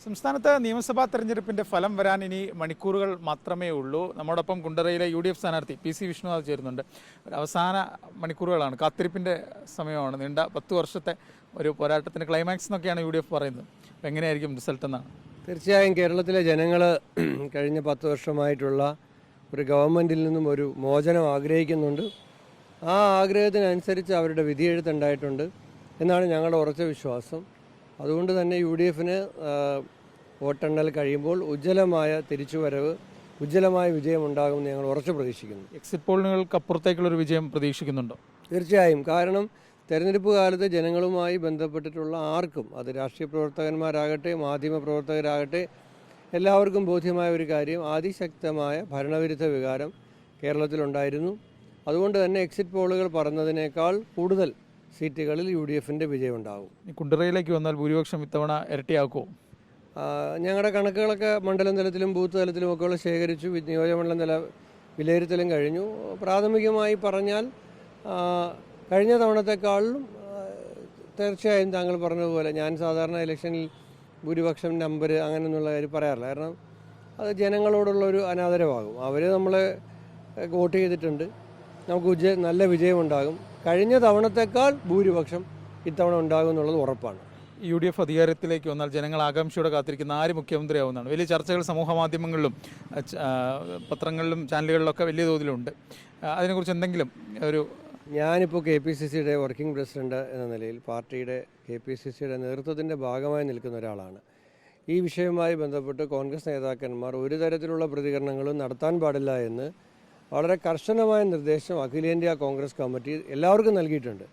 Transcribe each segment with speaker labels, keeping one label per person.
Speaker 1: സംസ്ഥാനത്ത് നിയമസഭാ തെരഞ്ഞെടുപ്പിന്റെ ഫലം വരാൻ ഇനി മണിക്കൂറുകൾ മാത്രമേ ഉള്ളൂ. നമ്മോടൊപ്പം കുണ്ടറയിലെ UDF സ്ഥാനാർത്ഥി PC വിഷ്ണുനാഥ് ചേരുന്നുണ്ട്. അവസാന മണിക്കൂറുകളാണ്, കാത്തിരിപ്പിന്റെ സമയമാണ്. നീണ്ട 10 വർഷത്തെ ഒരു പോരാട്ടത്തിന്റെ ക്ലൈമാക്സ് എന്നൊക്കെയാണ് UDF പറയുന്നത്. അപ്പോൾ എങ്ങനെയായിരിക്കും റിസൾട്ട് എന്നാണ്?
Speaker 2: തീർച്ചയായും കേരളത്തിലെ ജനങ്ങൾ കഴിഞ്ഞ 10 വർഷമായിട്ടുള്ള ഒരു ഗവൺമെൻറ്റിൽ നിന്നും ഒരു മോചനം ആഗ്രഹിക്കുന്നുണ്ട്. ആ ആഗ്രഹത്തിനനുസരിച്ച് അവരുടെ വിധിയെഴുത്തുണ്ടായിട്ടുണ്ട് എന്നാണ് ഞങ്ങളുടെ ഉറച്ച വിശ്വാസം. അതുകൊണ്ട് തന്നെ UDFന് വോട്ടെണ്ണൽ കഴിയുമ്പോൾ ഉജ്ജ്വലമായ തിരിച്ചുവരവ്, ഉജ്ജ്വലമായ വിജയം ഉണ്ടാകുമെന്ന് ഞങ്ങൾ ഉറച്ചു പ്രതീക്ഷിക്കുന്നു.
Speaker 1: എക്സിറ്റ് പോളുകൾക്കപ്പുറത്തേക്കുള്ളൊരു വിജയം പ്രതീക്ഷിക്കുന്നുണ്ടോ?
Speaker 2: തീർച്ചയായും. കാരണം തെരഞ്ഞെടുപ്പ് കാലത്ത് ജനങ്ങളുമായി ബന്ധപ്പെട്ടിട്ടുള്ള ആർക്കും, അത് രാഷ്ട്രീയ പ്രവർത്തകന്മാരാകട്ടെ മാധ്യമ പ്രവർത്തകരാകട്ടെ, എല്ലാവർക്കും ബോധ്യമായ ഒരു കാര്യം, അതിശക്തമായ ഭരണവിരുദ്ധ വികാരം കേരളത്തിലുണ്ടായിരുന്നു. അതുകൊണ്ട് തന്നെ എക്സിറ്റ് പോളുകൾ പറഞ്ഞതിനേക്കാൾ കൂടുതൽ സീറ്റുകളിൽ UDFൻ്റെ വിജയമുണ്ടാകും.
Speaker 1: കുണ്ടറയിലേക്ക് വന്നാൽ ഭൂരിപക്ഷം ഇത്തവണ ഇരട്ടിയാക്കുമോ?
Speaker 2: ഞങ്ങളുടെ കണക്കുകളൊക്കെ മണ്ഡലം തലത്തിലും ബൂത്ത് തലത്തിലും ഒക്കെയുള്ള ശേഖരിച്ചു. നിയോജകമണ്ഡലം തല വിലയിരുത്തലും കഴിഞ്ഞു. പ്രാഥമികമായി പറഞ്ഞാൽ കഴിഞ്ഞ തവണത്തെക്കാളും തീർച്ചയായും താങ്കൾ പറഞ്ഞതുപോലെ, ഞാൻ സാധാരണ ഇലക്ഷനിൽ ഭൂരിപക്ഷം നമ്പർ അങ്ങനെയൊന്നുള്ള കാര്യം പറയാറില്ല. കാരണം അത് ജനങ്ങളോടുള്ളൊരു അനാദരവാകും. അവർ നമ്മളെ വോട്ട് ചെയ്തിട്ടുണ്ട്, നമുക്ക് നല്ല വിജയമുണ്ടാകും. കഴിഞ്ഞ തവണത്തേക്കാൾ ഭൂരിപക്ഷം ഇത്തവണ ഉണ്ടാകും എന്നുള്ളത് ഉറപ്പാണ്.
Speaker 1: UDF അധികാരത്തിലേക്ക് വന്നാൽ ജനങ്ങൾ ആകാംക്ഷയോടെ കാത്തിരിക്കുന്ന ആര് മുഖ്യമന്ത്രിയാവുന്നതാണ്. വലിയ ചർച്ചകൾ സമൂഹ മാധ്യമങ്ങളിലും പത്രങ്ങളിലും ചാനലുകളിലൊക്കെ വലിയ തോതിലുണ്ട്. അതിനെക്കുറിച്ച് എന്തെങ്കിലും ഒരു...
Speaker 2: ഞാനിപ്പോൾ KPCCയുടെ വർക്കിംഗ് പ്രസിഡന്റ് എന്ന നിലയിൽ പാർട്ടിയുടെ KPCCയുടെ നേതൃത്വത്തിൻ്റെ ഭാഗമായി നിൽക്കുന്ന ഒരാളാണ്. ഈ വിഷയവുമായി ബന്ധപ്പെട്ട് കോൺഗ്രസ് നേതാക്കന്മാർ ഒരു തരത്തിലുള്ള പ്രതികരണങ്ങളും നടത്താൻ പാടില്ല എന്ന് വളരെ കർശനമായ നിർദ്ദേശം അഖിലേന്ത്യാ കോൺഗ്രസ് കമ്മിറ്റി എല്ലാവർക്കും നൽകിയിട്ടുണ്ട്.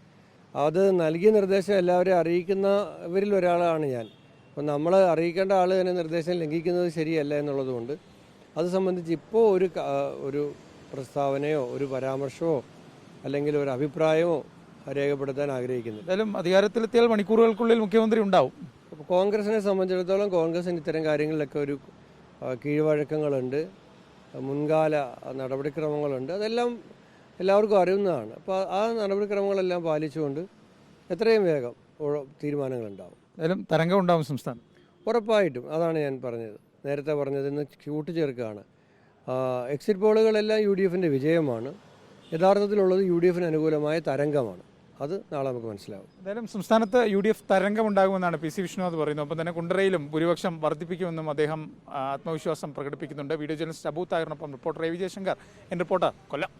Speaker 2: അത് നൽകിയ നിർദ്ദേശം എല്ലാവരെയും അറിയിക്കുന്നവരിൽ ഒരാളാണ് ഞാൻ. അപ്പോൾ നമ്മൾ അറിയിക്കേണ്ട ആൾ തന്നെ നിർദ്ദേശം ലംഘിക്കുന്നത് ശരിയല്ല എന്നുള്ളതുകൊണ്ട് അത് സംബന്ധിച്ച് ഇപ്പോൾ ഒരു പ്രസ്താവനയോ ഒരു പരാമർശമോ അല്ലെങ്കിൽ ഒരു അഭിപ്രായമോ രേഖപ്പെടുത്താൻ ആഗ്രഹിക്കുന്നു.
Speaker 1: എന്തായാലും അധികാരത്തിലെത്തിയാൽ മണിക്കൂറുകൾക്കുള്ളിൽ മുഖ്യമന്ത്രി ഉണ്ടാവും.
Speaker 2: അപ്പോൾ കോൺഗ്രസിനെ സംബന്ധിച്ചിടത്തോളം കോൺഗ്രസിന് ഇത്തരം കാര്യങ്ങളിലൊക്കെ ഒരു കീഴ്വഴക്കങ്ങളുണ്ട്, മുൻകാല നടപടിക്രമങ്ങളുണ്ട്. അതെല്ലാം എല്ലാവർക്കും അറിയുന്നതാണ്. അപ്പോൾ ആ നടപടിക്രമങ്ങളെല്ലാം പാലിച്ചുകൊണ്ട് എത്രയും വേഗം തീരുമാനങ്ങളുണ്ടാവും.
Speaker 1: എന്തായാലും തരംഗം ഉണ്ടാവും സംസ്ഥാനം,
Speaker 2: ഉറപ്പായിട്ടും. അതാണ് ഞാൻ പറഞ്ഞത്, നേരത്തെ പറഞ്ഞത്, ഇന്ന് കൂട്ടിച്ചേർക്കുകയാണ്. എക്സിറ്റ് പോളുകളെല്ലാം UDFൻ്റെ വിജയമാണ്. യഥാർത്ഥത്തിലുള്ളത് UDFന് അനുകൂലമായ തരംഗമാണ്. അത് നാളെ നമുക്ക് മനസ്സിലാവും.
Speaker 1: എന്തായാലും സംസ്ഥാനത്ത് UDF തരംഗമുണ്ടാകുമെന്നാണ് PC വിഷ്ണുനാഥ് പറയുന്നത്. ഒപ്പം തന്നെ കുണ്ടറയിലും ഭൂരിപക്ഷം വർദ്ധിപ്പിക്കുമെന്നും അദ്ദേഹം ആത്മവിശ്വാസം പ്രകടിപ്പിക്കുന്നുണ്ട്. വീഡിയോ ജേർണലിസ്റ്റ് അബൂ താഹിറിനൊപ്പം റിപ്പോർട്ടർ AV ജയശങ്കർ, റിപ്പോർട്ടർ, കൊല്ലം.